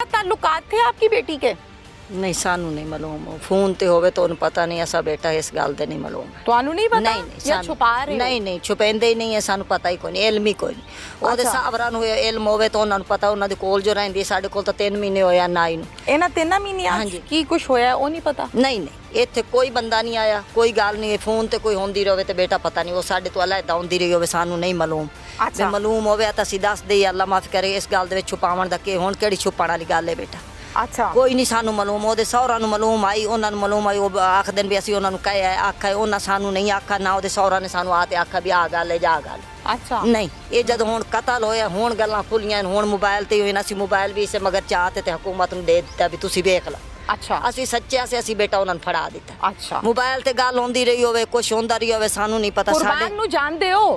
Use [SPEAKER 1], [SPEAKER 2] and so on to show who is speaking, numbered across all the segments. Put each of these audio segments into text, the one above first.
[SPEAKER 1] ताल्लुकात थे आपकी बेटी के?
[SPEAKER 2] नहीं सानू नहीं मालूम फोन ते होवे तो उन्हें पता नहीं ऐसा बेटा इस गल दे नहीं मालूम
[SPEAKER 1] ਤੁਹਾਨੂੰ नहीं पता?
[SPEAKER 2] नहीं नहीं
[SPEAKER 1] या
[SPEAKER 2] सानू-
[SPEAKER 1] छुपा रहे हो?
[SPEAKER 2] नहीं नहीं छुपेंदे ही नहीं है सानू पता ही कोई नहीं इल्म ही कोई नहीं ओदे
[SPEAKER 1] अच्छा।
[SPEAKER 2] साहबरां नु इल्म होवे तो उन्हां नु पता उन्हां दे कोल जो रहंदी साडे कोल तो 3 महीने होया ना ही
[SPEAKER 1] ਇਹਨਾਂ 3 ਮਹੀਨਿਆਂ
[SPEAKER 2] हाँ जी।
[SPEAKER 1] ਕੀ ਕੁਝ ਹੋਇਆ ਉਹ नहीं पता?
[SPEAKER 2] नहीं नहीं इत्थे कोई बंदा नहीं आया कोई गल नहीं फोन ते कोई होंदी रहे ते बेटा पता नहीं वो साडे तो अलग होंदी रही होवे सानू नहीं मालूम
[SPEAKER 1] अच्छा।
[SPEAKER 2] जे मालूम होवे तां असीं दस दे अल्लाह माफ करे इस गल दे विच छुपावण दा कि हुण केड़ी छुपाण वाली गल है बेटा
[SPEAKER 1] अच्छा
[SPEAKER 2] कोई नहीं सानू मालूम ओदे सहुरा नु मालूम आई उन्हां नु मालूम आई वो आख दिन भी असीं उन्हां नु कहे आखा उन्हां सानू नहीं आखा ना ओदे सहुरा ने सानू आते आखा भी आ गल है जा गल
[SPEAKER 1] अच्छा
[SPEAKER 2] नहीं ये जद हुण कतल होया हुण गल्लां खुलियां हुण मोबाइल ते होई ना असीं मोबाइल भी इसे मगर चाहते ते हुकूमत नु दे दित्ता भी तुसीं वेख लो
[SPEAKER 1] अच्छा
[SPEAKER 2] असीं सच्चे से असीं बेटा उन्हां नु फड़ा दित्ता
[SPEAKER 1] अच्छा
[SPEAKER 2] मोबाइल ते गल होंदी रही होवे कुछ होंदा रही होवे सानू नहीं पता
[SPEAKER 1] कुर्बान नु जानदे हो?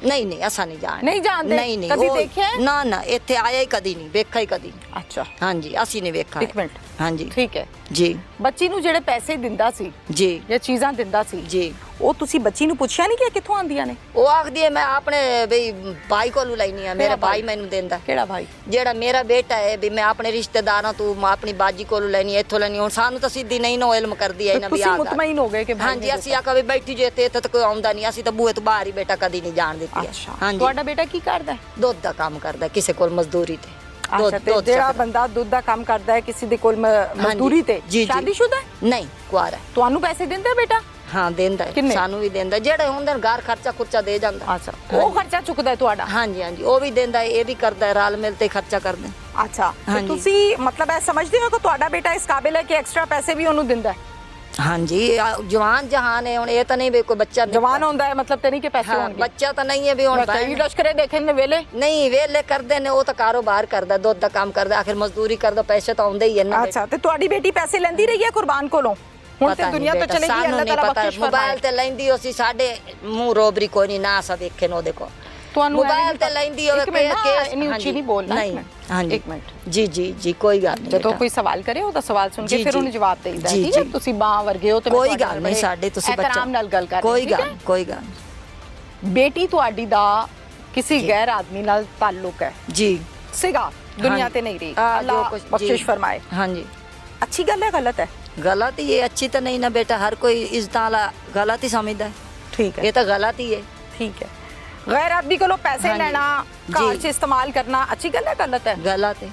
[SPEAKER 2] नहीं नहीं असा नहीं जान
[SPEAKER 1] नहीं जानदे?
[SPEAKER 2] नहीं नहीं
[SPEAKER 1] कदी
[SPEAKER 2] वो-
[SPEAKER 1] देखिया है?
[SPEAKER 2] ना ना इत्थे आया ही कदी नहीं वेखा ही कदी नहीं।
[SPEAKER 1] अच्छा
[SPEAKER 2] हाँ जी असी नहीं वेखा
[SPEAKER 1] एक मिनट
[SPEAKER 2] हाँ जी
[SPEAKER 1] ठीक है
[SPEAKER 2] जी
[SPEAKER 1] ਬੱਚੀ ਨੂੰ ਜਿਹੜੇ ਪੈਸੇ ਦਿੰਦਾ ਸੀ
[SPEAKER 2] जी
[SPEAKER 1] ਜਾਂ ਚੀਜ਼ਾਂ ਦਿੰਦਾ ਸੀ
[SPEAKER 2] जी
[SPEAKER 1] ਉਹ ਤੁਸੀਂ ਬੱਚੀ ਨੂੰ ਪੁੱਛਿਆ ਨਹੀਂ ਕਿ ਇਹ ਕਿੱਥੋਂ ਆਉਂਦੀਆਂ ਨੇ?
[SPEAKER 2] वो आखदी है मैं अपने बई भाई कोलू लैनी है मेरा
[SPEAKER 1] केड़ा भाई?
[SPEAKER 2] भाई मैनू देंदा
[SPEAKER 1] ਕਿਹੜਾ ਭਾਈ?
[SPEAKER 2] जेड़ा मेरा बेटा है भी मैं अपने रिश्तेदारां तू मैं अपनी बाजी कोलू लैनी है इत्थों लैनी हुण सानू तो सीधी नहीं नो इल्म करदी है ना भी
[SPEAKER 1] ਤੁਸੀਂ
[SPEAKER 2] आ गल।
[SPEAKER 1] ਮੁਤਮਈਨ ਹੋ ਗਏ ਕਿ ਭਾਈ
[SPEAKER 2] हाँ जी असी आखा भी बैठी जो इत्थे तो कोई आउंदा नहीं असी तो बूहे तो बाहर ही बेटा कदी नहीं जान दित्ती है
[SPEAKER 1] ਅੱਛਾ
[SPEAKER 2] हाँ जी
[SPEAKER 1] ਤੁਹਾਡਾ ਬੇਟਾ ਕੀ ਕਰਦਾ ਹੈ?
[SPEAKER 2] दुध दा काम करदा किसे कोल मजदूरी ते
[SPEAKER 1] ਅੱਛਾ ਤੇ ਜਿਹੜਾ ਬੰਦਾ ਦੁੱਧ ਦਾ ਕੰਮ ਕਰਦਾ ਹੈ ਕਿਸੇ ਦੇ ਕੋਲ ਮਜ਼ਦੂਰੀ ਤੇ
[SPEAKER 2] ਜੀ, ਜੀ।
[SPEAKER 1] ਸ਼ਾਦੀशुदा ਹੈ?
[SPEAKER 2] नहीं कुआरा है।
[SPEAKER 1] ਤੁਹਾਨੂੰ ਪੈਸੇ ਦਿੰਦਾ ਹੈ ਬੇਟਾ?
[SPEAKER 2] हाँ देंदा है
[SPEAKER 1] किन्ने?
[SPEAKER 2] सानू भी देंदा जेड़े हुंदे ने घर खर्चा खुर्चा दे जांदा
[SPEAKER 1] ਅੱਛਾ ਉਹ ਖਰਚਾ ਚੁੱਕਦਾ ਹੈ ਤੁਹਾਡਾ?
[SPEAKER 2] हाँ जी हाँ जी वो भी देंदा है ये भी करदा है राल मिलते ही खर्चा करदे हैं।
[SPEAKER 1] ਅੱਛਾ ਤੇ
[SPEAKER 2] ਹਾਂਜੀ।
[SPEAKER 1] ਤੁਸੀਂ ਮਤਲਬ ਇਹ ਸਮਝਦੇ ਹੋ ਕਿ ਤੁਹਾਡਾ ਬੇਟਾ ਇਸ ਕਾਬਿਲ ਹੈ ਕਿ ਐਕਸਟਰਾ ਪੈਸੇ ਵੀ ਉਹਨੂੰ ਦਿੰਦਾ ਹੈ?
[SPEAKER 2] हाँ जी जवान जहान है हुण ये तो नहीं भी कोई बच्चा नहीं-
[SPEAKER 1] ਜਵਾਨ ਹੁੰਦਾ ਹੈ ਮਤਲਬ ਤੇ ਨਹੀਂ ਕਿ ਪੈਸੇ
[SPEAKER 2] हाँ,
[SPEAKER 1] ਹੋਣਗੇ?
[SPEAKER 2] बच्चा तो नहीं है भी हुण
[SPEAKER 1] ਕਈ ਲਸ਼ਕਰੇ ਦੇਖੇ ਨੇ ਵੇਲੇ
[SPEAKER 2] नहीं वेले करदे ने वो तो कारोबार करदा दुध दा काम करदा आखिर मजदूरी करदा पैसे तो आउंदे ही है ना
[SPEAKER 1] ਅੱਛਾ ਤੇ ਤੁਹਾਡੀ ਬੇਟੀ ਪੈਸੇ ਲੈਂਦੀ ਰਹੀ ਹੈ ਕੁਰਬਾਨ ਕੋਲੋਂ? ਹੁਣ ਤੇ ਦੁਨੀਆ ਤੋਂ ਚਲੇ ਗਈ ਅੱਲਾਹ ਤਾਲਾ ਬਖਸ਼ਿਸ਼
[SPEAKER 2] मोबाइल
[SPEAKER 1] फरमाए
[SPEAKER 2] ते लैंदी होसी साडे मुंह रोबरी कोई नहीं ना असा वेखे नो देखो
[SPEAKER 1] ਤੁਹਾਨੂੰ
[SPEAKER 2] मोबाइल ते लैंदी होवे
[SPEAKER 1] ਇੱਕ ਮਿੰਟ
[SPEAKER 2] केस
[SPEAKER 1] ਇੰਨੀ
[SPEAKER 2] हाँ
[SPEAKER 1] ਉੱਚੀ
[SPEAKER 2] जी,
[SPEAKER 1] ਨਹੀਂ ਬੋਲਣਾ
[SPEAKER 2] नहीं हाँ जी
[SPEAKER 1] ਇੱਕ ਮਿੰਟ
[SPEAKER 2] जी जी जी कोई गल नहीं
[SPEAKER 1] ਜਦੋਂ
[SPEAKER 2] बेटा।
[SPEAKER 1] ਕੋਈ ਸਵਾਲ ਕਰੇ ਉਹਦਾ ਸਵਾਲ ਸੁਣ ਕੇ
[SPEAKER 2] ਜੀ,
[SPEAKER 1] ਫਿਰ
[SPEAKER 2] ਜੀ।
[SPEAKER 1] ਉਹਨੂੰ ਜਵਾਬ ਦੇਈਦਾ
[SPEAKER 2] ਜੀ,
[SPEAKER 1] ਠੀਕ ਹੈ?
[SPEAKER 2] ਜੀ।
[SPEAKER 1] ਤੁਸੀਂ ਬਾਹ ਵਰਗੇ ਹੋ ਤੇ ਮੈਂ
[SPEAKER 2] कोई
[SPEAKER 1] ਤੁਹਾਡੇ
[SPEAKER 2] गल
[SPEAKER 1] ਨਾਲ
[SPEAKER 2] नहीं
[SPEAKER 1] ਬੜੇ
[SPEAKER 2] साडे तुसी बच्चा
[SPEAKER 1] एहतराम ਨਾਲ ਗੱਲ ਕਰ
[SPEAKER 2] कोई
[SPEAKER 1] ਰਹੇ
[SPEAKER 2] गल कोई गल
[SPEAKER 1] ਬੇਟੀ ਤੁਹਾਡੀ ਦਾ ਕਿਸੇ ਗੈਰ ਆਦਮੀ ਨਾਲ ਤਾਲੁਕ ਹੈ
[SPEAKER 2] जी
[SPEAKER 1] ਸੀਗਾ ਦੁਨੀਆ
[SPEAKER 2] हाँ
[SPEAKER 1] ਤੇ ਨਹੀਂ ਰਹੀ
[SPEAKER 2] हाँ,
[SPEAKER 1] ਅੱਲਾਹ
[SPEAKER 2] जो कुछ-
[SPEAKER 1] ਬਖਸ਼ਿਸ਼
[SPEAKER 2] जी।
[SPEAKER 1] ਫਰਮਾਏ
[SPEAKER 2] हाँ जी
[SPEAKER 1] ਅੱਛੀ ਗੱਲ ਹੈ ਗਲਤ ਹੈ?
[SPEAKER 2] गलत ही है अच्छी तो नहीं ना बेटा हर कोई इज्जत वाला गलत ही समझदा है
[SPEAKER 1] ਠੀਕ ਹੈ
[SPEAKER 2] ये तो गलत ही है
[SPEAKER 1] ਠੀਕ ਹੈ ਗੈਰ ਆਦਮੀ ਕੋਲੋਂ ਪੈਸੇ
[SPEAKER 2] हाँ जी।
[SPEAKER 1] ਲੈਣਾ
[SPEAKER 2] जी।
[SPEAKER 1] ਘਰ 'ਚ ਇਸਤੇਮਾਲ ਕਰਨਾ ਅੱਛੀ ਗੱਲ ਹੈ ਗਲਤ ਹੈ?
[SPEAKER 2] गलत है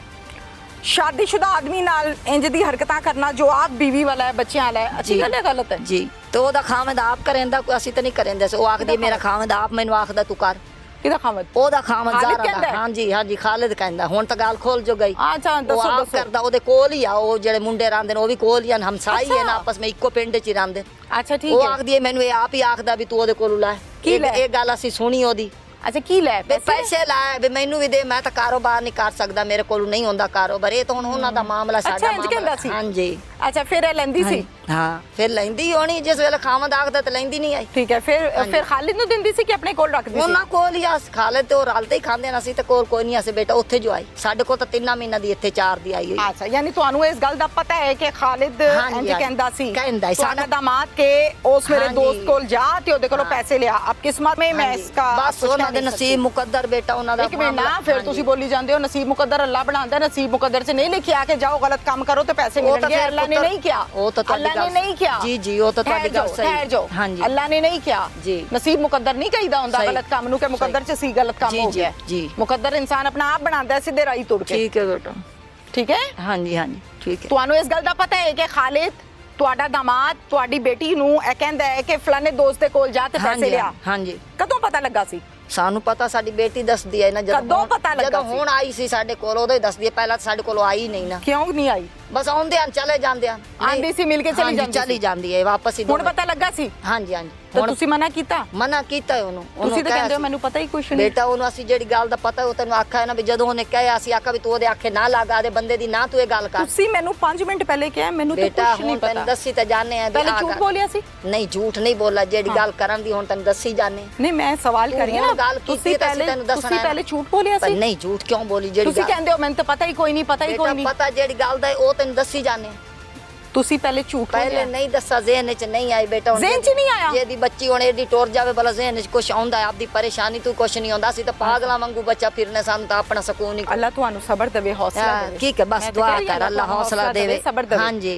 [SPEAKER 1] ਸ਼ਾਦੀशुदा ਆਦਮੀ ਨਾਲ ਇੰਜ ਦੀ ਹਰਕਤਾਂ ਕਰਨਾ ਜੋ ਆਪ ਬੀਵੀ ਵਾਲਾ ਹੈ ਬੱਚਿਆਂ ਵਾਲਾ ਹੈ ਅੱਛੀ
[SPEAKER 2] जी।
[SPEAKER 1] ਗੱਲ ਹੈ ਗਲਤ ਹੈ?
[SPEAKER 2] जी तो ओदा खामद आप करेंदा कोई ਅਸੀਂ ਤਾਂ ਨਹੀਂ ਕरेंਦੇ ਉਹ ਆਖਦੀ ਮੇਰਾ ਖਾਮਦ ਆਪ ਮੈਨੂੰ ਆਖਦਾ ਤੂੰ ਕਰ
[SPEAKER 1] ਕਿਹਦਾ ਖਾਮਦ?
[SPEAKER 2] ਉਹਦਾ ਖਾਮਦ
[SPEAKER 1] ਖਾਲਿਦ
[SPEAKER 2] ਜ਼ਾਰਾ
[SPEAKER 1] ਕਹਿੰਦਾ
[SPEAKER 2] ਦਾ
[SPEAKER 1] ਹੈ?
[SPEAKER 2] ਹਾਂਜੀ ਹਾਂਜੀ ਖਾਲਿਦ ਕਹਿੰਦਾ ਹੁਣ ਤਾਂ ਗੱਲ ਖੋਲ ਜੋ ਗਈ
[SPEAKER 1] ਅੱਛਾ
[SPEAKER 2] ਉਹ
[SPEAKER 1] ਦੱਸੋ
[SPEAKER 2] ਆਪ
[SPEAKER 1] ਦੱਸੋ
[SPEAKER 2] ਕਰਦਾ ਉਹਦੇ ਕੋਲ ਹੀ ਆ ਉਹ ਜਿਹੜੇ ਮੁੰਡੇ ਰਹਿੰਦੇ ਨੇ ਉਹ ਵੀ ਕੋਲ ਹੀ ਹਨ ਹਮਸਾਈ ਹੈ ਨਾ
[SPEAKER 1] ਅੱਛਾ।
[SPEAKER 2] ਆਪਸ ਵਿੱਚ ਇੱਕੋ ਪਿੰਡ 'ਚ ਹੀ ਰਹਿੰਦੇ
[SPEAKER 1] ਅੱਛਾ ਠੀਕ
[SPEAKER 2] ਉਹ
[SPEAKER 1] ਹੈ
[SPEAKER 2] ਆਖਦੀ ਹੈ ਮੈਨੂੰ ਇਹ ਆਪ ਹੀ ਆਖਦਾ ਵੀ ਤੂੰ ਉਹਦੇ ਕੋਲੋਂ ਲੈ
[SPEAKER 1] ਕੀ ਲੈ?
[SPEAKER 2] ਇਹ ਗੱਲ ਅਸੀਂ ਸੁਣੀ ਉਹਦੀ
[SPEAKER 1] ਅੱਛਾ ਕੀ ਲੈ
[SPEAKER 2] ਵੀ ਪੈਸੇ ਲਾਏ ਵੀ ਮੈਨੂੰ ਵੀ ਦੇ ਮੈਂ ਤਾਂ ਕਾਰੋਬਾਰ ਨਹੀਂ ਕਰ ਸਕਦਾ ਮੇਰੇ ਕੋਲ ਨਹੀਂ ਹੁੰਦਾ ਕਾਰੋਬਾਰ ਇਹ ਤਾਂ ਹੁਣ ਉਹਨਾਂ ਦਾ ਮਾਮਲਾ
[SPEAKER 1] ਅੱਛਾ,
[SPEAKER 2] ਸਾਡਾ
[SPEAKER 1] ਇੰਝ ਕਹਿੰਦਾ ਸੀ?
[SPEAKER 2] ਹਾਂਜੀ
[SPEAKER 1] ਅੱਛਾ ਫਿਰ ਇਹ ਲੈਂਦੀ ਸੀ?
[SPEAKER 2] ਹਾਂ ਫਿਰ ਲੈਂਦੀ ਹੋਣੀ ਜਿਸ ਵੇਲੇ ਖਾਮਦ ਆਖਦਾ ਤੇ ਲੈਂਦੀ ਨਹੀਂ ਆਈ
[SPEAKER 1] ਠੀਕ ਹੈ ਫਿਰ ਖਾਲਿਦ ਨੂੰ ਦਿੰਦੀ ਸੀ ਕਿ ਆਪਣੇ ਕੋਲ ਰੱਖਦੀ ਸੀ?
[SPEAKER 2] ਉਹਨਾਂ ਕੋਲ ਹੀ ਆ ਖਾਲੇ ਤੇ ਉਹ ਰਲਤੇ ਹੀ ਖਾਂਦੇ ਨੇ ਅਸੀਂ ਤੇ ਕੋਲ ਕੋਈ ਨਹੀਂ ਅਸੀਂ ਬੇਟਾ ਉੱਥੇ ਜੋ ਆਈ ਸਾਡੇ ਕੋਲ ਤਾਂ 3 ਮਹੀਨਾ ਦੀ ਇੱਥੇ 4 ਦੀ ਆਈ ਹੋਈ
[SPEAKER 1] ਅੱਛਾ ਯਾਨੀ ਤੁਹਾਨੂੰ ਇਸ ਗੱਲ ਦਾ ਪਤਾ ਹੈ ਕਿ ਖਾਲਿਦ
[SPEAKER 2] ਹਾਂਜੀ,
[SPEAKER 1] ਇੰਜ
[SPEAKER 2] ਹਾਂਜੀ।
[SPEAKER 1] ਕਹਿੰਦਾ ਸੀ
[SPEAKER 2] ਕਹਿੰਦਾ ਸੀ,
[SPEAKER 1] ਤੁਹਾਡਾ
[SPEAKER 2] ਸਾਨੂੰ-
[SPEAKER 1] दामाद के उस मेरे
[SPEAKER 2] ਹਾਂਜੀ।
[SPEAKER 1] दोस्त ਕੋਲ ਜਾ ਤੇ ਉਹਦੇ ਕੋਲੋਂ ਪੈਸੇ ਲਿਆ अब किस्मत में मैं
[SPEAKER 2] ਹਾਂਜੀ।
[SPEAKER 1] इसका
[SPEAKER 2] ਬਸ
[SPEAKER 1] कुछ
[SPEAKER 2] ਉਹਨਾਂ
[SPEAKER 1] कह
[SPEAKER 2] ਦੇ
[SPEAKER 1] नहीं
[SPEAKER 2] ਨਸੀਬ ਮੁਕੱਦਰ ਬੇਟਾ ਉਹਨਾਂ ਦਾ
[SPEAKER 1] ਇੱਕ ਮਿੰਟ ਨਾ
[SPEAKER 2] ਮਾਮਲਾ-
[SPEAKER 1] ਫਿਰ
[SPEAKER 2] ਹਾਂਜੀ।
[SPEAKER 1] ਤੁਸੀਂ ਬੋਲੀ ਜਾਂਦੇ ਹੋ ਨਸੀਬ ਮੁਕੱਦਰ ਅੱਲਾ ਬਣਾਉਂਦਾ ਨਸੀਬ ਮੁਕੱਦਰ 'ਚ ਨਹੀਂ ਲਿਖਿਆ ਕਿ ਜਾਓ ਗਲਤ ਕੰਮ ਕਰੋ ਤੇ ਪੈਸੇ
[SPEAKER 2] ਉਹ ਤਾਂ
[SPEAKER 1] ਮਿਲਣਗੇ
[SPEAKER 2] ਫਿਰ
[SPEAKER 1] ਅੱਲਾ ਨੇ
[SPEAKER 2] ਪੁੱਤਰ-
[SPEAKER 1] ਨਹੀਂ ਕਿਹਾ
[SPEAKER 2] ਉਹ ਤਾਂ ਤੁਹਾਡੀ
[SPEAKER 1] ਅੱਲਾ ਨੇ
[SPEAKER 2] ਗੱਲ-
[SPEAKER 1] ਨਹੀਂ ਕਿਹਾ
[SPEAKER 2] ਜੀ, ਜੀ, ਉਹ ਤਾਂ ਤੁਹਾਡੀ ਗੱਲ ਸਹੀ।
[SPEAKER 1] ਠਹਿਰ ਜਾਓ
[SPEAKER 2] ਹਾਂਜੀ।
[SPEAKER 1] ਅੱਲਾ ਨੇ ਨਹੀਂ ਕਿਹਾ
[SPEAKER 2] ਜੀ।
[SPEAKER 1] ਨਸੀਬ ਮੁਕੱਦਰ ਨਹੀਂ ਕਹੀਦਾ ਹੁੰਦਾ
[SPEAKER 2] ਸਹੀ।
[SPEAKER 1] ਗਲਤ ਕੰਮ ਨੂੰ ਕਿ ਮੁਕੱਦਰ 'ਚ ਸੀ ਗਲਤ ਕੰਮ
[SPEAKER 2] ਜੀ,
[SPEAKER 1] ਹੋ
[SPEAKER 2] ਜੀ,
[SPEAKER 1] ਗਿਆ
[SPEAKER 2] ਜੀ।
[SPEAKER 1] ਮੁਕੱਦਰ ਇਨਸਾਨ ਆਪਣਾ ਆਪ ਬਣਾਉਂਦਾ ਹੈ ਸਿੱਧੇ ਰਾਹੀ ਤੁਰ ਕੇ
[SPEAKER 2] ਠੀਕ ਹੈ ਬੇਟਾ
[SPEAKER 1] ਠੀਕ ਹੈ
[SPEAKER 2] ਹਾਂਜੀ ਹਾਂਜੀ ਠੀਕ ਹੈ
[SPEAKER 1] ਤੁਹਾਨੂੰ ਇਸ ਗੱਲ ਦਾ ਪਤਾ ਹੈ ਕਿ ਖਾਲਿਦ ਤੁਹਾਡਾ दामाद ਤੁਹਾਡੀ ਬੇਟੀ ਨੂੰ ਇਹ ਕਹਿੰਦਾ ਹੈ ਕਿ ਫਲਾਣੇ ਦੋਸਤ ਦੇ ਕੋਲ ਜਾ ਤੇ ਪੈਸੇ
[SPEAKER 2] ਹਾਂਜੀ,
[SPEAKER 1] ਲਿਆ
[SPEAKER 2] ਹਾਂਜੀ
[SPEAKER 1] ਕਦੋਂ ਪਤਾ ਲੱਗਾ ਸੀ?
[SPEAKER 2] ਸਾਨੂੰ ਪਤਾ ਸਾਡੀ ਬੇਟੀ ਦੱਸਦੀ ਹੈ ਨਾ
[SPEAKER 1] ਕਦੋਂ ਪਤਾ ਲੱਗਾ
[SPEAKER 2] ਜਦੋਂ
[SPEAKER 1] ਸੀ?
[SPEAKER 2] ਹੁਣ ਆਈ ਸੀ ਸਾਡੇ ਕੋਲ ਉਦੋਂ ਹੀ ਦੱਸਦੀ ਹੈ ਪਹਿਲਾਂ ਤਾਂ ਸਾਡੇ ਕੋਲ ਆਈ ਨਹੀਂ ਨਾ
[SPEAKER 1] ਕਿਉਂ ਨਹੀਂ ਆਈ?
[SPEAKER 2] ਬਸ ਆਉਂਦੇ ਹਨ ਚਲੇ ਜਾਂਦੇ ਹਨ
[SPEAKER 1] ਆਂਦੀ ਸੀ ਮਿਲ ਕੇ ਚਲੀ
[SPEAKER 2] ਹਾਂਜੀ,
[SPEAKER 1] ਜਾਂਦੀ ਸੀ?
[SPEAKER 2] ਚਲੀ ਜਾਂਦੀ ਹੈ ਵਾਪਸ ਹੀ
[SPEAKER 1] ਹੁਣ
[SPEAKER 2] ਦੋਵੇਂ।
[SPEAKER 1] ਪਤਾ ਲੱਗਾ ਸੀ
[SPEAKER 2] ਹਾਂਜੀ ਹਾਂਜੀ
[SPEAKER 1] ਤਾਂ
[SPEAKER 2] ਹੁਣ
[SPEAKER 1] ਤੁਸੀਂ ਮਨਾ ਕੀਤਾ?
[SPEAKER 2] ਮਨਾ ਕੀਤਾ ਹੈ ਉਹਨੂੰ
[SPEAKER 1] ਤੁਸੀਂ ਤਾਂ
[SPEAKER 2] ਕਿਹਾ
[SPEAKER 1] ਕਹਿੰਦੇ ਹੋ
[SPEAKER 2] ਸੀ।
[SPEAKER 1] ਮੈਨੂੰ ਪਤਾ ਹੀ ਕੁਛ ਨਹੀਂ
[SPEAKER 2] ਬੇਟਾ ਉਹਨੂੰ ਅਸੀਂ ਜਿਹੜੀ ਗੱਲ ਦਾ ਪਤਾ ਉਹ ਤੈਨੂੰ ਆਖਿਆ ਹੈ ਨਾ ਵੀ ਜਦੋਂ ਉਹਨੇ ਕਿਹਾ ਅਸੀਂ ਆਖਿਆ ਵੀ ਤੂੰ ਉਹਦੇ ਆਖੇ ਨਾ ਲੱਗਾ ਦੇ ਬੰਦੇ ਦੀ ਨਾ ਤੂੰ ਇਹ ਗੱਲ ਕਰ
[SPEAKER 1] ਤੁਸੀਂ ਮੈਨੂੰ 5 ਮਿੰਟ ਪਹਿਲੇ ਕਿਹਾ ਮੈਨੂੰ ਤਾਂ
[SPEAKER 2] ਬੇਟਾ
[SPEAKER 1] ਕੁਛ ਨਹੀਂ
[SPEAKER 2] ਹੁਣ ਤੈਨੂੰ
[SPEAKER 1] ਪਤਾ
[SPEAKER 2] ਦੱਸੀ ਤਾਂ ਜਾਣੇ ਆ
[SPEAKER 1] ਪਹਿਲੇ ਝੂਠ ਬੋਲਿਆ ਸੀ?
[SPEAKER 2] ਨਹੀਂ ਝੂਠ ਨਹੀਂ ਬੋਲਾ ਜਿਹੜੀ ਗੱਲ ਕਰਨ ਦੀ ਹੁਣ ਤੈਨੂੰ ਦੱਸੀ ਜਾਣੇ
[SPEAKER 1] ਨਹੀਂ ਮੈਂ ਸਵਾਲ
[SPEAKER 2] ਤੂੰ
[SPEAKER 1] ਕਰ ਰਹੀ ਹਾਂ
[SPEAKER 2] ਹੁਣ
[SPEAKER 1] ਨਾ
[SPEAKER 2] ਗੱਲ ਕੀਤੀ
[SPEAKER 1] ਤੁਸੀਂ
[SPEAKER 2] ਤਾਂ ਅਸੀਂ
[SPEAKER 1] ਪਹਿਲੇ
[SPEAKER 2] ਤੈਨੂੰ ਦੱਸਣਾ
[SPEAKER 1] ਤੁਸੀਂ
[SPEAKER 2] ਹੈ
[SPEAKER 1] ਪਹਿਲੇ ਝੂਠ ਬੋਲਿਆ
[SPEAKER 2] ਪਰ
[SPEAKER 1] ਸੀ?
[SPEAKER 2] ਨਹੀਂ ਝੂਠ ਕਿਉਂ ਬੋਲੀ ਜਿਹੜੀ
[SPEAKER 1] ਤੁਸੀਂ
[SPEAKER 2] ਗੱਲ
[SPEAKER 1] ਕਹਿੰਦੇ ਹੋ ਮੈਨੂੰ ਤਾਂ ਪਤਾ ਹੀ ਕੋਈ ਨਹੀਂ ਪਤਾ ਹੀ ਕੋਈ
[SPEAKER 2] ਬੇਟਾ
[SPEAKER 1] ਨਹੀਂ
[SPEAKER 2] ਪਤਾ ਜਿਹੜੀ ਗੱਲ ਦਾ ਹੈ, ਉਹ ਤੈਨੂੰ ਦੱਸੀ ਜਾਣੇ
[SPEAKER 1] ਤੁਸੀਂ ਪਹਿਲੇ ਝੂਠ
[SPEAKER 2] पहले
[SPEAKER 1] ਬੋਲਿਆ
[SPEAKER 2] नहीं दसा जेहन च नहीं आई बेटा हुण
[SPEAKER 1] ज़हन च नहीं आया?
[SPEAKER 2] जेदी बच्ची हुण एडी टुर जावे भला जेहन च कुछ आउंदा है आपदी परेशानी तू कुछ नहीं आउंदा सी तो पागलां वांगू बच्चा फिरने सानू तो अपना सुकून नहीं
[SPEAKER 1] ਅੱਲਾ ਤੁਹਾਨੂੰ ਸਬਰ ਦੇਵੇ ਹੌਸਲਾ ਦੇਵੇ
[SPEAKER 2] ठीक है बस
[SPEAKER 1] मैं तो
[SPEAKER 2] दुआ
[SPEAKER 1] कह रही हूं,
[SPEAKER 2] कर अल्लाह हौसला देवे
[SPEAKER 1] सबर देवे
[SPEAKER 2] हां जी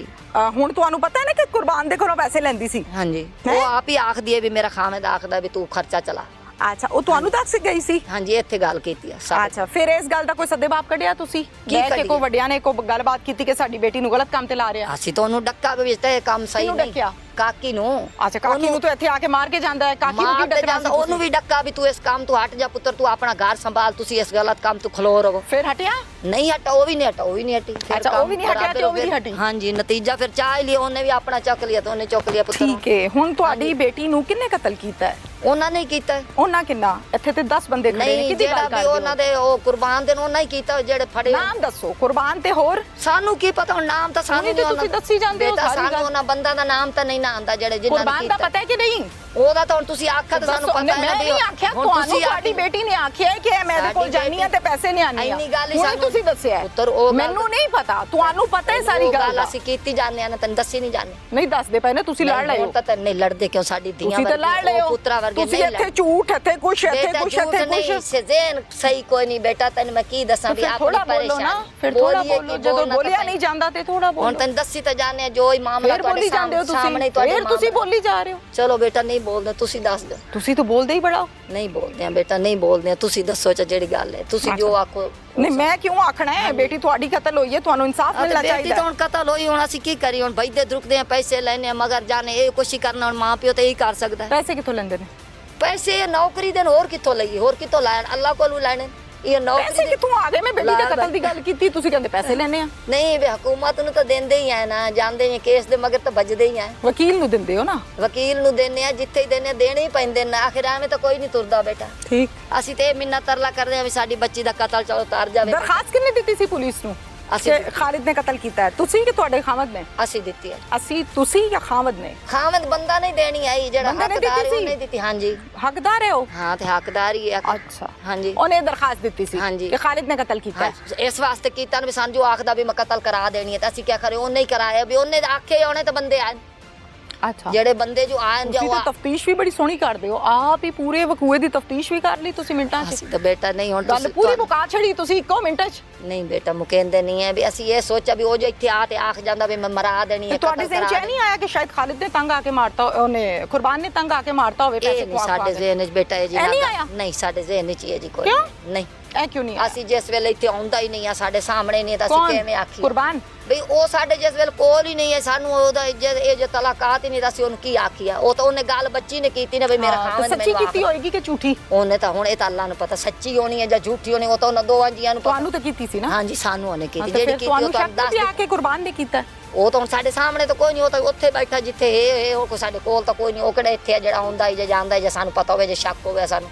[SPEAKER 1] ਹੁਣ ਤੁਹਾਨੂੰ ਪਤਾ ਹੈ ਨਾ ਕਿ ਕੁਰਬਾਨ ਦੇ ਘਰੋਂ ਪੈਸੇ ਲੈਂਦੀ ਸੀ
[SPEAKER 2] हाँ जी वो आप ही आखदी है भी मेरा खामेद आखदा भी तू खर्चा चला
[SPEAKER 1] ਅੱਛਾ ਉਹ ਤੁਹਾਨੂੰ ਦੱਸ ਗਈ ਸੀ
[SPEAKER 2] हाँ जी इत्थे गल कीती है सब
[SPEAKER 1] ਅੱਛਾ ਫਿਰ ਇਸ ਗੱਲ ਦਾ ਕੋਈ ਸੱਦੇਬਾਪ ਕੱਢਿਆ ਤੁਸੀਂ ਬਹਿ ਕੇ
[SPEAKER 2] ਕੱਢੀਏ?
[SPEAKER 1] ਕੋਈ ਵੱਡਿਆਂ ਨੇ ਕੋਈ ਗੱਲਬਾਤ ਕੀਤੀ ਕਿ ਸਾਡੀ ਬੇਟੀ ਨੂੰ ਗਲਤ ਕੰਮ ਤੇ ਲਾ ਰਿਹਾ
[SPEAKER 2] ਅਸੀਂ ਤੁਹਾਨੂੰ ਡੱਕਾ ਵੀ ਤੇ ਇਹ ਕੰਮ ਸਹੀ
[SPEAKER 1] ਕਿਹਨੂੰ
[SPEAKER 2] ਨਹੀਂ
[SPEAKER 1] ਡੱਕਿਆ?
[SPEAKER 2] ਕਾਕੀ ਨੂੰ
[SPEAKER 1] ਅੱਛਾ ਕਾਕੀ ਨੂੰ ਤਾਂ ਇੱਥੇ ਆ ਕੇ ਮਾਰ ਕੇ ਜਾਂਦਾ ਹੈ ਕਾਕੀ ਨੂੰ
[SPEAKER 2] ਮਾਰ
[SPEAKER 1] ਕੀ
[SPEAKER 2] ਤੇ
[SPEAKER 1] ਡੱਕਣਾ
[SPEAKER 2] ਜਾਂਦਾ ਉਹਨੂੰ ਵੀ ਡੱਕਾ ਵੀ ਤੂੰ ਇਸ ਕੰਮ ਤੋਂ ਹਟ ਜਾ ਪੁੱਤਰ ਤੂੰ ਆਪਣਾ ਘਰ ਸੰਭਾਲ ਤੁਸੀਂ ਇਸ ਗਲਤ ਕੰਮ ਤੋਂ ਖਲੋ ਰਹੋ
[SPEAKER 1] ਫਿਰ ਹਟਿਆ
[SPEAKER 2] ਨਹੀਂ ਹਟਾ ਉਹ ਵੀ ਨਹੀਂ ਹਟਾ ਉਹ ਵੀ ਨਹੀਂ ਹਟੀ ਫਿਰ
[SPEAKER 1] ਅੱਛਾ, ਉਹ
[SPEAKER 2] ਕੰਮ
[SPEAKER 1] ਵੀ ਨਹੀਂ ਹਟਿਆ ਤੇ ਉਹ ਵੀ ਨਹੀਂ ਹਟੀ।
[SPEAKER 2] ਹਾਂਜੀ ਨਤੀਜਾ ਫਿਰ ਚਾਹ ਹੀ ਲਿਆ ਉਹਨੇ ਵੀ ਆਪਣਾ ਚੱਕ ਲਿਆ ਤੇ ਉਹਨੇ ਚੁੱਕ ਲਿਆ ਪੁੱਤਰ
[SPEAKER 1] ਠੀਕ ਹੈ ਹੁਣ ਤੁਹਾਡੀ ਬੇਟੀ ਨੂੰ ਕਿੰਨੇ ਕਤਲ ਕੀਤਾ ਹੈ
[SPEAKER 2] ਉਹਨਾਂ ਨੇ ਹੀ ਕੀਤਾ ਹੈ।
[SPEAKER 1] ਉਹਨਾਂ ਕਿੰਨਾ ਇੱਥੇ ਤੇ 10 ਬੰਦੇ ਖੜੇ ਨੇ
[SPEAKER 2] ਨਹੀਂ
[SPEAKER 1] ਕਿਹਦੀ
[SPEAKER 2] ਜਿਹੜਾ
[SPEAKER 1] ਗੱਲ
[SPEAKER 2] ਵੀ
[SPEAKER 1] ਕਰਦੇ
[SPEAKER 2] ਉਹਨਾਂ ਦੇ ਉਹ ਕੁਰਬਾਨ ਦੇ ਨੇ ਉਹਨਾਂ ਹੀ ਕੀਤਾ ਜਿਹੜੇ ਫੜੇ
[SPEAKER 1] ਨਾਮ ਦੱਸੋ ਕੁਰਬਾਨ ਤੇ ਹੋਰ
[SPEAKER 2] ਸਾਨੂੰ ਕੀ ਪਤਾ ਹੁਣ ਨਾਮ ਤਾਂ ਸਾਨੂੰ
[SPEAKER 1] ਨਹੀਂ ਤੇ ਤੁਸੀਂ ਦੱਸੀ ਜਾਂਦੇ ਹੋ
[SPEAKER 2] ਬੇਟਾ
[SPEAKER 1] ਸਾਰੀ
[SPEAKER 2] ਸਾਨੂੰ
[SPEAKER 1] ਗੱਲ।
[SPEAKER 2] ਉਹਨਾਂ ਬੰਦਾ ਦਾ ਨਾਮ ਤਾਂ ਨਹੀਂ ਨਾ ਆਂਦਾ ਜਿਹੜੇ ਜਿਨ੍ਹਾਂ ਨੇ
[SPEAKER 1] ਕੁਰਬਾਨ ਦਾ
[SPEAKER 2] ਕੀਤਾ
[SPEAKER 1] ਪਤਾ ਹੈ ਕਿ ਨਹੀਂ
[SPEAKER 2] ਉਹਦਾ ਤਾਂ ਹੁਣ ਤੁਸੀਂ ਆਖਿਆ ਤਾਂ ਸਾਨੂੰ
[SPEAKER 1] ਦੱਸੋ,
[SPEAKER 2] ਪਤਾ ਹੈ
[SPEAKER 1] ਮੈਂ
[SPEAKER 2] ਨਾ ਵੀ
[SPEAKER 1] ਨਹੀਂ ਆਖਿਆ
[SPEAKER 2] ਹੁਣ
[SPEAKER 1] ਤੁਹਾਨੂੰ
[SPEAKER 2] ਤੁਸੀਂ
[SPEAKER 1] ਤੁਹਾਡੀ ਬੇਟੀ ਨੇ ਆਖਿਆ ਕਿ ਮੈਂ ਇਹਦੇ ਕੋਲ
[SPEAKER 2] ਸਾਡੀ
[SPEAKER 1] ਜਾਨੀ ਆ ਤੇ ਪੈਸੇ ਨਹੀਂ ਆਨੀ ਆ
[SPEAKER 2] ਇੰਨੀ ਗੱਲ ਹੀ
[SPEAKER 1] ਹੁਣ
[SPEAKER 2] ਸਾਨੂੰ
[SPEAKER 1] ਤੁਸੀਂ ਦੱਸਿਆ ਹੈ।
[SPEAKER 2] ਪੁੱਤਰ ਉਹ ਗੱਲ-
[SPEAKER 1] ਮੈਨੂੰ ਨਹੀਂ ਪਤਾ ਤੁਹਾਨੂੰ ਪਤਾ ਹੈ ਸਾਰੀ
[SPEAKER 2] ਉਹ
[SPEAKER 1] ਗੱਲ ਦਾ।
[SPEAKER 2] ਅਸੀਂ ਕੀਤੀ ਜਾਂਦੇ ਆ ਨਾ ਤੈਨੂੰ ਦੱਸੀ ਨਹੀਂ ਜਾਂਦੇ
[SPEAKER 1] ਨਹੀਂ ਦੱਸਦੇ ਪਏ ਨੇ ਤੁਸੀਂ ਲੜ ਰਹੇ ਹੋ
[SPEAKER 2] ਤਾਂ ਨਹੀਂ ਲੜਦੇ ਕਿਉਂ ਸਾਡੀ ਧੀਆਂ
[SPEAKER 1] ਤੁਸੀਂ ਤਾਂ ਲੜ ਰਹੇ ਹੋ
[SPEAKER 2] ਪੁੱਤਰਾ ਵਰਗੇ
[SPEAKER 1] ਤੁਸੀਂ
[SPEAKER 2] ਨਹੀਂ
[SPEAKER 1] ਇੱਥੇ ਝੂਠ ਇੱਥੇ ਕੁਛ ਇੱਥੇ
[SPEAKER 2] ਬੇਟਾ
[SPEAKER 1] ਕੁਛ
[SPEAKER 2] ਝੂਠ
[SPEAKER 1] ਇੱਥੇ
[SPEAKER 2] ਨਹੀਂ
[SPEAKER 1] ਕੁਛ
[SPEAKER 2] ਸਜ਼ੇਨ ਸਹੀ ਕੋਈ ਨਹੀਂ ਬੇਟਾ ਤੈਨੂੰ ਮੈਂ ਕੀ ਦੱਸਾਂ ਵੀ
[SPEAKER 1] ਫਿਰ
[SPEAKER 2] ਆਪਣੀ
[SPEAKER 1] ਥੋੜਾ ਬੋਲੋ ਨਾ ਫਿਰ ਥੋੜਾ ਬੋਲੋ ਜਦੋਂ ਬੋਲਿਆ ਨਹੀਂ ਜਾਂਦਾ ਤੇ ਥੋੜਾ
[SPEAKER 2] ਹੁਣ
[SPEAKER 1] ਬੋਲੋ
[SPEAKER 2] ਤੈਨੂੰ ਦੱਸੀ ਤਾਂ ਜਾਣੇ ਜੋ ਹੀ ਮਾਮਲਾ
[SPEAKER 1] ਫਿਰ ਬੋਲੀ ਜਾਂਦੇ ਹੋ
[SPEAKER 2] ਸਾਹਮਣੇ
[SPEAKER 1] ਤੁਸੀਂ
[SPEAKER 2] ਤੁਹਾਡੇ
[SPEAKER 1] ਫਿਰ ਤੁਸੀਂ ਬੋਲੀ ਜਾ ਰਹੇ ਹੋ
[SPEAKER 2] ਚਲੋ ਬੇਟਾ ਨਹੀਂ ਬੋਲਦੇ ਤੁਸੀਂ ਦੱਸ ਦਿਓ
[SPEAKER 1] ਤੁਸੀਂ ਤਾਂ ਬੋਲਦੇ ਹੀ ਬੜਾ ਹੋ।
[SPEAKER 2] ਨਹੀਂ ਬੋਲਦੇ ਆ ਬੇਟਾ ਨਹੀਂ ਬੋਲਦੇ ਆ ਤੁਸੀਂ ਦੱਸੋ ਚ ਜਿਹੜੀ ਗੱਲ ਹੈ ਤੁਸੀਂ ਜੋ ਆਖੋ
[SPEAKER 1] ਨਹੀਂ ਮੈਂ ਕਿਉਂ ਆਖਣਾ ਹੈ ਬੇਟੀ ਤੁਹਾਡੀ ਕਤਲ ਹੋਈ ਹੈ ਤੁਹਾਨੂੰ ਇਨਸਾਫ ਮਿਲਣਾ
[SPEAKER 2] ਬੇਟੀ
[SPEAKER 1] ਚਾਹੀਦਾ
[SPEAKER 2] ਤਾਂ ਹੁਣ ਕਤਲ ਹੋਈ ਹੁਣ ਅਸੀਂ ਕੀ ਕਰੀਏ ਹੁਣ ਭਈਦੇ ਦੁਰਕਦੇ ਆ ਪੈਸੇ ਲੈਣੇ ਆ ਮਗਰ ਜਾਣੇ ਇਹ ਕੁਛ ਹੀ ਕਰਨਾ ਹੁਣ ਮਾਂ ਪਿਓ ਤੇ ਇਹੀ ਕਰ ਸਕਦਾ ਹੈ।
[SPEAKER 1] ਪੈਸੇ ਕਿੱਥੋਂ ਲੈਂਦੇ ਨੇ
[SPEAKER 2] ਪੈਸੇ ਨੌਕਰੀ ਦੇਣ ਹੋਰ ਕਿੱਥੋਂ ਲਈਏ ਹੋਰ ਕਿੱਥੋਂ ਲੈਣ ਅੱਲਾਹ ਕੋਲੋਂ ਲੈਣੇ ਇਹ
[SPEAKER 1] ਪੈਸੇ
[SPEAKER 2] ਨੌਕਰੀ
[SPEAKER 1] ਕਿੱਥੋਂ ਆ ਗਏ ਮੈਂ ਬੇਟੀ ਦੇ ਕਤਲ ਦੀ ਗੱਲ ਕੀਤੀ ਤੁਸੀਂ ਕਹਿੰਦੇ ਪੈਸੇ ਲੈਣੇ ਆ
[SPEAKER 2] ਨਹੀਂ ਵੀ ਹਕੂਮਤ ਨੂੰ ਤਾਂ ਦਿੰਦੇ ਹੀ ਆ ਨਾ ਜਾਂਦੇ ਨੇ ਕੇਸ ਦੇ ਮਗਰ ਤਾਂ ਵੱਜਦੇ ਹੀ ਆ
[SPEAKER 1] ਵਕੀਲ ਨੂੰ ਦਿੰਦੇ ਹੋ ਨਾ
[SPEAKER 2] ਵਕੀਲ ਨੂੰ ਦਿੰਨੇ ਆ ਜਿੱਥੇ ਹੀ ਦਿੰਨੇ ਦੇਣੇ ਹੀ ਪੈਂਦੇ ਨੇ ਆਖਿਰ ਐਵੇਂ ਤਾਂ ਕੋਈ ਨਹੀਂ ਤੁਰਦਾ ਬੇਟਾ
[SPEAKER 1] ਠੀਕ
[SPEAKER 2] ਅਸੀਂ ਤੇ ਇਹ ਮਿੰਨਾ ਤਰਲਾ ਕਰਦੇ ਆ ਵੀ ਸਾਡੀ ਬੱਚੀ ਦਾ ਕਤਲ ਚਲੋ ਤਾਰ ਜਾਵੇ
[SPEAKER 1] ਦਰਖਾਸਤ ਕਿੰਨੇ ਦਿੱਤੀ ਸੀ ਪੁਲਿਸ ਨੂੰ
[SPEAKER 2] ਅਸੀਂ
[SPEAKER 1] ਕਿ ਖਾਲਿਦ ਨੇ ਕਤਲ ਕੀਤਾ ਹੈ ਤੁਸੀਂ ਕਿ ਤੁਹਾਡੇ ਖਾਮਦ ਨੇ
[SPEAKER 2] ਅਸੀਂ ਦਿੱਤੀ ਹੈ
[SPEAKER 1] ਅਸੀਂ ਤੁਸੀਂ ਜਾਂ ਖਾਮਦ ਨੇ
[SPEAKER 2] ਖਾਮਦ ਬੰਦਾ ਨਹੀਂ ਦੇਣੀ ਆਈ ਜਿਹੜਾ
[SPEAKER 1] ਬੰਦੇ ਨੇ
[SPEAKER 2] ਹੱਕਦਾਰ ਹੈ
[SPEAKER 1] ਦਿੱਤੀ
[SPEAKER 2] ਉਹਨੇ ਦਿੱਤੀ ਹਾਂਜੀ
[SPEAKER 1] ਹੱਕਦਾਰ ਹੈ ਉਹ
[SPEAKER 2] ਹਾਂ ਤੇ ਹੱਕਦਾਰ ਹੀ ਹੈ
[SPEAKER 1] ਅੱਛਾ
[SPEAKER 2] ਹਾਂਜੀ
[SPEAKER 1] ਉਹਨੇ ਦਰਖਾਸਤ ਦਿੱਤੀ ਸੀ
[SPEAKER 2] ਹਾਂਜੀ।
[SPEAKER 1] ਕਿ ਖਾਲਿਦ ਨੇ ਕਤਲ ਕੀਤਾ ਹੈ
[SPEAKER 2] ਹਾਂ, ਇਸ ਵਾਸਤੇ ਕੀਤਾ ਵੀ ਸਾਨੂੰ ਜੋ ਆਖਦਾ ਵੀ ਮੈਂ ਕਤਲ ਕਰਾ ਦੇਣੀ ਹੈ ਤਾਂ ਅਸੀਂ ਕੀ ਕਰੇ ਉਹਨੇ ਹੀ ਕਰਾਇਆ ਵੀ ਉਹਨੇ ਆਖੇ ਉਹਨੇ ਤਾਂ ਬੰਦੇ ਆਏ
[SPEAKER 1] ਅੱਛਾ
[SPEAKER 2] ਜਿਹੜੇ ਬੰਦੇ ਜੋ ਆਏ
[SPEAKER 1] ਤੁਸੀਂ ਤਾਂ ਤਫਤੀਸ਼ ਵੀ ਬੜੀ ਸੋਹਣੀ ਕਰਦੇ ਹੋ ਆਪ ਹੀ ਪੂਰੇ ਵਕੂਏ ਦੀ ਤਫਤੀਸ਼ ਵੀ ਕਰ ਲਈ ਤੁਸੀਂ ਮਿੰਟਾਂ 'ਚ
[SPEAKER 2] ਅਸੀਂ ਤਾਂ ਬੇਟਾ ਨਹੀਂ ਹੁਣ
[SPEAKER 1] ਗੱਲ
[SPEAKER 2] ਤੁਸੀਂ
[SPEAKER 1] ਪੂਰੀ ਮੁਕਾ ਛੜੀ ਤੁਸੀਂ ਇੱਕੋ ਮਿੰਟ 'ਚ
[SPEAKER 2] ਨਹੀਂ ਬੇਟਾ ਮੁਕੇਂਦੇ ਨਹੀਂ ਹੈ ਵੀ ਅਸੀਂ ਇਹ ਸੋਚਿਆ ਵੀ ਉਹ ਜੋ ਇੱਥੇ ਆ ਤੇ ਆਖ ਜਾਂਦਾ ਵੀ ਮੈਂ ਮਰਾ ਦੇਣੀ ਹੈ
[SPEAKER 1] ਤੁਹਾਡੇ ਜ਼ਿਹਨ 'ਚ ਇਹ ਨਹੀਂ ਆਇਆ ਕਿ ਸ਼ਾਇਦ ਖਾਲਿਦ ਨੇ ਤੰਗ ਆ ਕੇ ਮਾਰਤਾ ਉਹਨੇ ਕੁਰਬਾਨ ਨੇ ਤੰਗ ਆ ਕੇ ਮਾਰਤਾ ਹੋਵੇ ਪੈਸੇ
[SPEAKER 2] ਇਹ ਨਹੀਂ ਸਾਡੇ ਜ਼ਿਹਨ 'ਚ ਬੇਟਾ ਇਹ ਜੀ
[SPEAKER 1] ਇਹ ਨਹੀਂ
[SPEAKER 2] ਨਾ
[SPEAKER 1] ਆਇਆ?
[SPEAKER 2] ਨਹੀਂ ਸਾਡੇ ਜ਼ਿਹਨ 'ਚ ਇਹ ਜੀ ਕੋਈ
[SPEAKER 1] ਕਿਉਂ?
[SPEAKER 2] ਨਹੀਂ
[SPEAKER 1] ਇਹ ਕਿਉਂ ਨਹੀਂ ਆਇਆ?
[SPEAKER 2] ਅਸੀਂ ਜਿਸ ਵੇਲੇ ਇੱਥੇ ਆਉਂਦਾ ਹੀ ਨਹੀਂ ਆ ਸਾਡੇ ਸਾਹਮਣੇ ਨਹੀਂ ਤਾਂ ਅਸੀਂ
[SPEAKER 1] ਕੌਣ?
[SPEAKER 2] ਕਿਵੇਂ ਆਖੀ
[SPEAKER 1] ਕੁਰਬਾਨ
[SPEAKER 2] ਬਈ ਉਹ ਸਾਡੇ ਜਿਸ ਵੇਲੇ ਕੋਲ ਹੀ ਨਹੀਂ ਹੈ ਸਾਨੂੰ ਉਹਦਾ ਇਹ ਜੇ ਤਲਾਕਾਤ ਹੀ ਨਹੀਂ ਤਾਂ ਅਸੀਂ ਉਹਨੂੰ ਕੀ ਆਖੀਆ ਉਹ ਤਾਂ ਉਹਨੇ ਗੱਲ ਬੱਚੀ ਨੇ ਕੀਤੀ ਨਾ ਵੀ ਮੇਰਾ
[SPEAKER 1] ਹਾਂ,
[SPEAKER 2] ਖਾਮਨ
[SPEAKER 1] ਤਾਂ ਸੱਚੀ ਕੀਤੀ ਹੋਏਗੀ ਕਿ ਝੂਠੀ
[SPEAKER 2] ਉਹਨੇ ਤਾਂ ਹੁਣ ਇਹ ਤਾਂ ਅੱਲਾ ਨੂੰ ਪਤਾ ਸੱਚੀ ਹੋਣੀ ਹੈ ਜਾਂ ਝੂਠੀ ਹੋਣੀ ਉਹ ਤਾਂ ਉਹਨਾਂ ਦੋਵਾਂ ਜੀਆਂ ਨੂੰ ਪਤਾ
[SPEAKER 1] ਤੁਹਾਨੂੰ ਤਾਂ ਕੀਤੀ ਸੀ ਨਾ
[SPEAKER 2] ਹਾਂਜੀ ਸਾਨੂੰ ਉਹਨੇ
[SPEAKER 1] ਹਾਂ,
[SPEAKER 2] ਕੀਤੀ
[SPEAKER 1] ਤਾਂ
[SPEAKER 2] ਜਿਹੜੀ
[SPEAKER 1] ਫਿਰ
[SPEAKER 2] ਕੀਤੀ
[SPEAKER 1] ਤੁਹਾਨੂੰ
[SPEAKER 2] ਉਹ ਤੁਹਾਨੂੰ
[SPEAKER 1] ਸ਼ੱਕ
[SPEAKER 2] ਦੱਸ
[SPEAKER 1] ਵੀ ਆ
[SPEAKER 2] ਦਿੱਤੀ।
[SPEAKER 1] ਕੇ ਕੁਰਬਾਨ ਨੇ ਕੀਤਾ
[SPEAKER 2] ਉਹ ਤਾਂ ਹੁਣ ਸਾਡੇ ਸਾਹਮਣੇ ਤਾਂ ਕੋਈ ਨਹੀਂ ਉਹ ਤਾਂ ਉੱਥੇ ਬੈਠਾ ਜਿੱਥੇ ਇਹ ਉਹ ਕੋਈ ਸਾਡੇ ਕੋਲ ਤਾਂ ਕੋਈ ਨਹੀਂ ਉਹ ਕਿਹੜਾ ਇੱਥੇ ਆ ਜਿਹੜਾ ਹੁੰਦਾ ਹੈ ਜਾਂ ਜਾਂਦਾ ਹੈ ਜਾਂ ਸਾਨੂੰ ਪਤਾ ਹੋਵੇ ਜੇ ਸ਼ੱਕ ਹੋਵੇ ਸਾਨੂੰ